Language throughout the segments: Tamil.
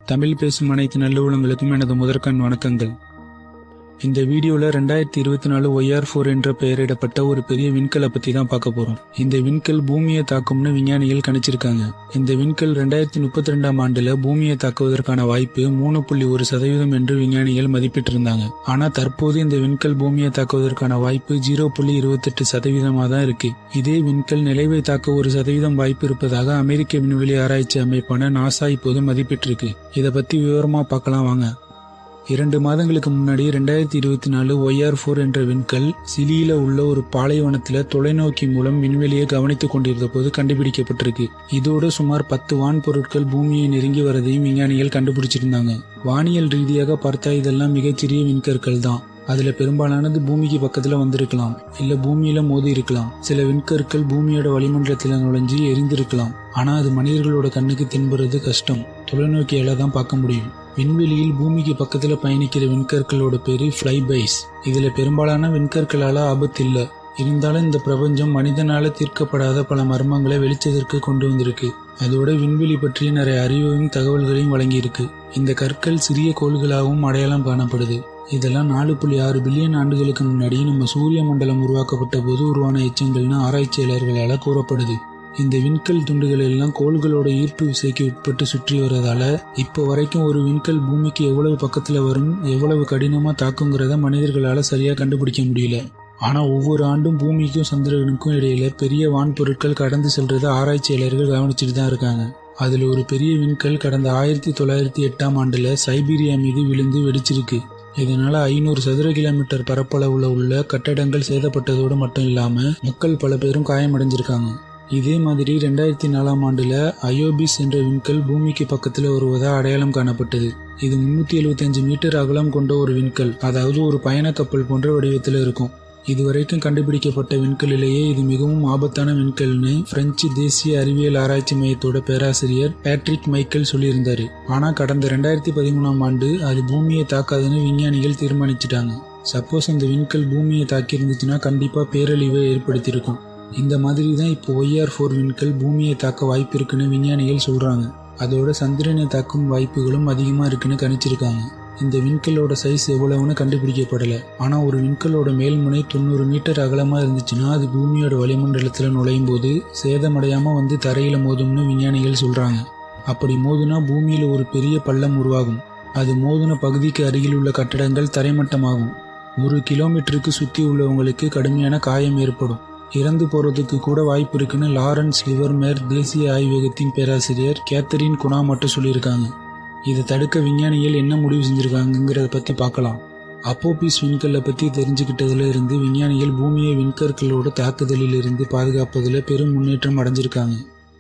தமிழ் பேசும் அனைத்து நல்லுள்ளங்களுக்கும் எனது முதற்கண் வணக்கங்கள். இந்த வீடியோவில் 2024 OR4 என்ற பெயரிடப்பட்ட ஒரு பெரிய விண்கலை பற்றி தான் பார்க்க போகிறோம். இந்த விண்கல் பூமியை தாக்கும்னு விஞ்ஞானிகள் கணிச்சிருக்காங்க. இந்த விண்கல் 2032ஆம் ஆண்டில் பூமியை தாக்குவதற்கான வாய்ப்பு 3.1% என்று விஞ்ஞானிகள் மதிப்பிட்டிருந்தாங்க. ஆனால் தற்போது இந்த விண்கல் பூமியை தாக்குவதற்கான வாய்ப்பு 0.28% தான் இருக்கு. இதே விண்கல் நிலவை தாக்க 1% வாய்ப்பு இருப்பதாக அமெரிக்க விண்வெளி ஆராய்ச்சி அமைப்பான நாசா இப்போது மதிப்பிட்டிருக்கு. இதை பற்றி விவரமாக பார்க்கலாம் வாங்க. 2 மாதங்களுக்கு முன்னாடி 2024 OR4 என்ற விண்கல் சிலியில உள்ள ஒரு பாலைவனத்தில் தொலைநோக்கி மூலம் விண்வெளியை கவனித்துக் கொண்டிருந்த போது கண்டுபிடிக்கப்பட்டிருக்கு. இதோடு சுமார் 10 வான் பொருட்கள் பூமியை நெருங்கி வரதையும் விஞ்ஞானிகள் கண்டுபிடிச்சிருந்தாங்க. வானியல் ரீதியாக பார்த்தா இதெல்லாம் மிகச்சிறிய விண்கற்கள் தான். அதுல பெரும்பாலானது பூமிக்கு பக்கத்துல வந்திருக்கலாம், இல்ல பூமியில மோதி இருக்கலாம். சில விண்கற்கள் பூமியோட வளிமண்டலத்தில் நுழைஞ்சு எரிந்திருக்கலாம். ஆனா அது மனிதர்களோட கண்ணுக்கு தென்படுறது கஷ்டம். தொலைநோக்கியால தான் பார்க்க முடியும். விண்வெளியில் பூமிக்கு பக்கத்துல பயணிக்கிற விண்கற்களோட பேரு ஃப்ளைபைஸ். இதுல பெரும்பாலான விண்கற்களால ஆபத்து இல்ல. இருந்தாலும் இந்த பிரபஞ்சம் மனிதனால தீர்க்கப்படாத பல மர்மங்களை வெளிச்சத்திற்கு கொண்டு வந்திருக்கு. அதோட விண்வெளி பற்றிய நிறைய அறிவையும் தகவல்களையும் வழங்கியிருக்கு. இந்த கற்கள் சிறிய கோள்களாகவும் அடையாளம் காணப்படுது. இதெல்லாம் 4.6 பில்லியன் ஆண்டுகளுக்கு முன்னாடி நம்ம சூரிய மண்டலம் உருவாக்கப்பட்ட போது உருவான எச்சங்கள்னு ஆராய்ச்சியாளர்களால் கூறப்படுது. இந்த விண்கல் துண்டுகள் எல்லாம் கோள்களோட ஈர்ப்பு விசைக்கு உட்பட்டு சுற்றி வரதால இப்போ வரைக்கும் ஒரு விண்கல் பூமிக்கு எவ்வளவு பக்கத்துல வரும், எவ்வளவு கடினமா தாக்குங்கிறத மனிதர்களால சரியா கண்டுபிடிக்க முடியல. ஆனா ஒவ்வொரு ஆண்டும் பூமிக்கும் சந்திரனுக்கும் இடையில பெரிய வான் பொருட்கள் கடந்து செல்றத ஆராய்ச்சியாளர்கள் கவனிச்சுட்டு தான் இருக்காங்க. அதுல ஒரு பெரிய விண்கல் கடந்த 1908ஆம் ஆண்டுல சைபீரியா மீது விழுந்து வெடிச்சிருக்கு. இதனால 500 சதுர கிலோமீட்டர் பரப்பளவுல உள்ள கட்டடங்கள் சேதப்பட்டதோடு மட்டும் இல்லாம மக்கள் பல பேரும் காயமடைஞ்சிருக்காங்க. இதே மாதிரி 2004ஆம் ஆண்டுல அயோபிஸ் என்ற விண்கல் பூமிக்கு பக்கத்துல வருவதா அடையாளம் காணப்பட்டது. இது 375 மீட்டர் அகலம் கொண்ட ஒரு விண்கல், அதாவது ஒரு பயண கப்பல் போன்ற வடிவத்தில் இருக்கும். இதுவரைக்கும் கண்டுபிடிக்கப்பட்ட விண்கலிலேயே இது மிகவும் ஆபத்தான விண்கல்னு பிரெஞ்சு தேசிய அறிவியல் ஆராய்ச்சி மையத்தோட பேராசிரியர் பேட்ரிக் மைக்கேல் சொல்லியிருந்தாரு. ஆனா கடந்த 2013ஆம் ஆண்டு அது பூமியை தாக்காதுன்னு விஞ்ஞானிகள் தீர்மானிச்சிட்டாங்க. சப்போஸ் அந்த விண்கல் பூமியை தாக்கி இருந்துச்சுன்னா கண்டிப்பா பேரழிவை ஏற்படுத்தியிருக்கும். இந்த மாதிரி தான் இப்போ OR4 விண்கல் பூமியை தாக்க வாய்ப்பு இருக்குன்னு விஞ்ஞானிகள் சொல்றாங்க. அதோட சந்திரனை தாக்கும் வாய்ப்புகளும் அதிகமா இருக்குன்னு கணிச்சிருக்காங்க. இந்த விண்கலோட சைஸ் எவ்வளவுன்னு கண்டுபிடிக்கப்படல. ஆனா ஒரு விண்கலோட மேல்முனை 90 மீட்டர் அகலமா இருந்துச்சுன்னா அது பூமியோட வளிமண்டலத்துல நுழையும் போது சேதமடையாம வந்து தரையில மோதும்னு விஞ்ஞானிகள் சொல்றாங்க. அப்படி மோதுனா பூமியில ஒரு பெரிய பள்ளம் உருவாகும். அது மோதுன பகுதிக்கு அருகில் உள்ள கட்டடங்கள் தரைமட்டமாகும். 1 கிலோமீட்டருக்கு சுத்தி உள்ளவங்களுக்கு கடுமையான காயம் ஏற்படும். இறந்து போறதுக்கு கூட வாய்ப்பு இருக்குன்னு லாரன்ஸ் லிவர்மேர் தேசிய ஆய்வகத்தின் பேராசிரியர் கேத்தரின் குணா மட்டும் சொல்லியிருக்காங்க. இதை தடுக்க விஞ்ஞானிகள் என்ன முடிவு செஞ்சிருக்காங்கிறத பத்தி பார்க்கலாம். அப்போபிஸ் விண்கல்லை பத்தி தெரிஞ்சுக்கிட்டதுல இருந்து விஞ்ஞானிகள் பூமியை விண்கற்களோட தாக்குதலில் இருந்து பாதுகாப்பதில் பெரும் முன்னேற்றம் அடைஞ்சிருக்காங்க.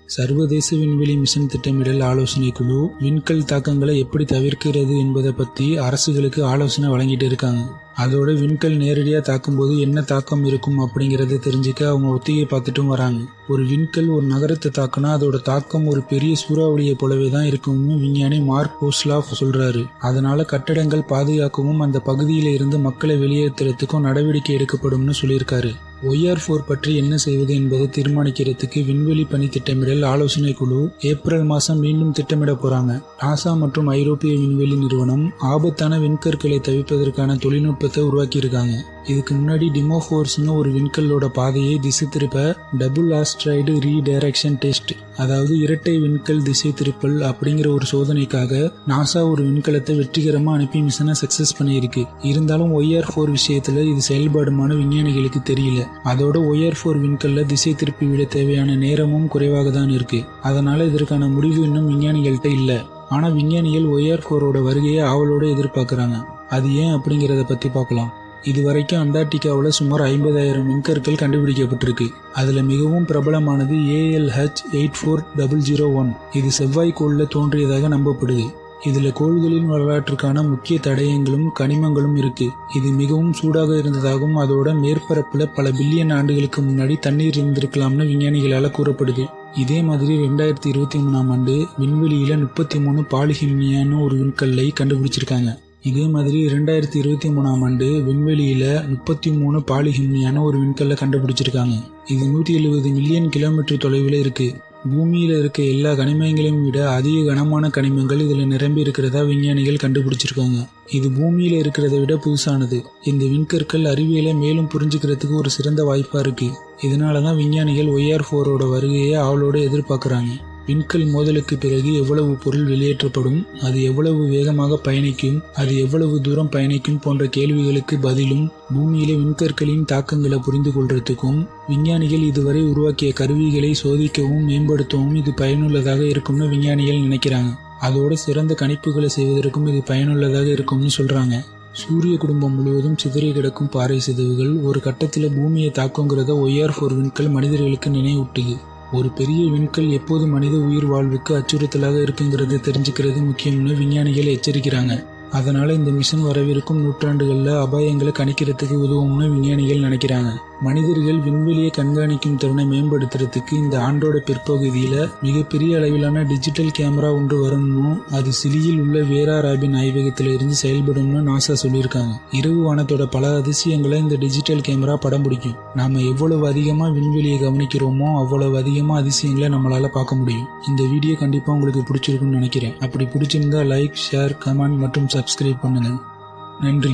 சர்வதேச விண்வெளி மிஷன் திட்டமிடல் ஆலோசனை குழு விண்கல் தாக்கங்களை எப்படி தவிர்க்கிறது என்பதை பத்தி அரசுகளுக்கு ஆலோசனை வழங்கிட்டு இருக்காங்க. அதோட விண்கல் நேரடியாக தாக்கும்போது என்ன தாக்கம் இருக்கும் அப்படிங்கிறத தெரிஞ்சுக்க அவங்க ஒத்திகை பார்த்துட்டும் வராங்க. ஒரு விண்கல் ஒரு நகரத்தை தாக்குனா அதோட தாக்கம் ஒரு பெரிய சூறாவளியை போலவே தான் இருக்கும்னு விஞ்ஞானி மார்க் போஸ்லாஃப் சொல்றாரு. அதனால கட்டடங்கள் பாதுகாக்கவும் அந்த பகுதியில இருந்து மக்களை வெளியேற்றுறதுக்கும் நடவடிக்கை எடுக்கப்படும்னு சொல்லியிருக்காரு. OR4 பற்றி என்ன செய்வது என்பதை தீர்மானிக்கிறதுக்கு விண்வெளி பணி திட்டமிடல் ஆலோசனை குழு ஏப்ரல் மாதம் மீண்டும் திட்டமிட போறாங்க. நாசா மற்றும் ஐரோப்பிய விண்வெளி நிறுவனம் ஆபத்தான விண்கற்களை தவிர்ப்பதற்கான தொழில்நுட்பத்தை உருவாக்கியிருக்காங்க. இதுக்கு முன்னாடி டிமோஃபோர்ஸ்னு ஒரு விண்கல்லோட பாதையை திசை திருப்ப டபுள் ஆஸ்ட்ராய்டு ரீடைரக்ஷன் டெஸ்ட், அதாவது இரட்டை விண்கல் திசை திருப்பல் அப்படிங்கிற ஒரு சோதனைக்காக நாசா ஒரு விண்கலத்தை வெற்றிகரமா அனுப்பி மிஷனை சக்சஸ் பண்ணியிருக்கு. இருந்தாலும் OR4 விஷயத்துல இது செயல்பாடுமான விஞ்ஞானிகளுக்கு தெரியல. அதோட OR4 விண்கல்ல திசை திருப்பி விட தேவையான நேரமும் குறைவாக தான் இருக்கு. அதனால இதற்கான முடிவு இன்னும் விஞ்ஞானிகள்கிட்ட இல்ல. ஆனா விஞ்ஞானிகள் OR4ஓட வருகையை ஆவலோட எதிர்பார்க்கறாங்க. அது ஏன் அப்படிங்கிறத பத்தி பார்க்கலாம். இதுவரைக்கும் அண்டார்டிகாவில் சுமார் 50,000 விண்கற்கள் கண்டுபிடிக்கப்பட்டிருக்கு. அதுல மிகவும் பிரபலமானது ALH 84001. இது செவ்வாய் கோள்ல தோன்றியதாக நம்பப்படுது. இதுல கோள்களின் வரலாற்றுக்கான முக்கிய தடயங்களும் கனிமங்களும் இருக்கு. இது மிகவும் சூடாக இருந்ததாகவும் அதோட மேற்பரப்புல பல பில்லியன் ஆண்டுகளுக்கு முன்னாடி தண்ணீர் இருந்திருக்கலாம்னு விஞ்ஞானிகளால கூறப்படுது. இதே மாதிரி 2023ஆம் ஆண்டு விண்வெளியில 33 பாலிஹிம்னியான்னு ஒரு விண்கல்லை கண்டுபிடிச்சிருக்காங்க. இதே மாதிரி 2023ஆம் ஆண்டு விண்வெளியில 33 பாலிஹிம்னியான ஒரு விண்கல்லை கண்டுபிடிச்சிருக்காங்க. இது 170 மில்லியன் கிலோமீட்டர் தொலைவில் இருக்கு. பூமியில இருக்க எல்லா கனிமங்களையும் விட அதிக கனமான கனிமங்கள் இதுல நிரம்பி இருக்கிறதா விஞ்ஞானிகள் கண்டுபிடிச்சிருக்காங்க. இது பூமியில இருக்கிறத விட புதுசானது. இந்த விண்கற்கள் அறிவியலை மேலும் புரிஞ்சுக்கிறதுக்கு ஒரு சிறந்த வாய்ப்பா இருக்கு. இதனாலதான் விஞ்ஞானிகள் OR4ஓட வருகையை ஆவலோட எதிர்பார்க்கறாங்க. விண்கல் மோதலுக்கு பிறகு எவ்வளவு பொருள் வெளியேற்றப்படும், அது எவ்வளவு வேகமாக பயணிக்கும், அது எவ்வளவு தூரம் பயணிக்கும் போன்ற கேள்விகளுக்கு பதிலும் பூமியில விண்கற்களின் தாக்கங்களை புரிந்து கொள்றதுக்கும் விஞ்ஞானிகள் இதுவரை உருவாக்கிய கருவிகளை சோதிக்கவும் மேம்படுத்தவும் இது பயனுள்ளதாக இருக்கும்னு விஞ்ஞானிகள் நினைக்கிறாங்க. அதோட சிறந்த கணிப்புகளை செய்வதற்கும் இது பயனுள்ளதாக இருக்கும்னு சொல்றாங்க. சூரிய குடும்பம் முழுவதும் சிதறி கிடக்கும் பாறை சிதைவுகள் ஒரு கட்டத்தில் பூமியை தாக்குங்கிறத OR4 விண்கல் மனிதர்களுக்கு நினைவூட்டுது. ஒரு பெரிய விண்கல் எப்போது மனித உயிர் வாழ்வுக்கு அச்சுறுத்தலாக இருக்குங்கிறத தெரிஞ்சுக்கிறது முக்கியம்னு விஞ்ஞானிகள் எச்சரிக்கிறாங்க. அதனால இந்த மிஷன் வரவிருக்கும் நூற்றாண்டுகளில் அபாயங்களை கணிக்கிறதுக்கு உதவும்னு விஞ்ஞானிகள் நினைக்கிறாங்க. மனிதர்கள் விண்வெளியை கண்காணிக்கும் திறனை மேம்படுத்துறதுக்கு இந்த ஆண்டோட பிற்பகுதியில மிகப்பெரிய அளவிலான டிஜிட்டல் கேமரா ஒன்று வரணும். அது சிலியில் உள்ள வேரா ராபின் ஆய்வகத்தில இருந்து செயல்படும்னு நாசா சொல்லியிருக்காங்க. இரவு வானத்தோட பல அதிசயங்களை இந்த டிஜிட்டல் கேமரா படம் பிடிக்கும். நாம எவ்வளவு அதிகமா விண்வெளியை கவனிக்கிறோமோ அவ்வளவு அதிகமா அதிசயங்களை நம்மளால பார்க்க முடியும். இந்த வீடியோ கண்டிப்பா உங்களுக்கு பிடிச்சிருக்கும்னு நினைக்கிறேன். அப்படி பிடிச்சிருந்தா லைக், ஷேர், கமெண்ட் மற்றும் சப்ஸ்கிரைப் பண்ணுங்க. நன்றி.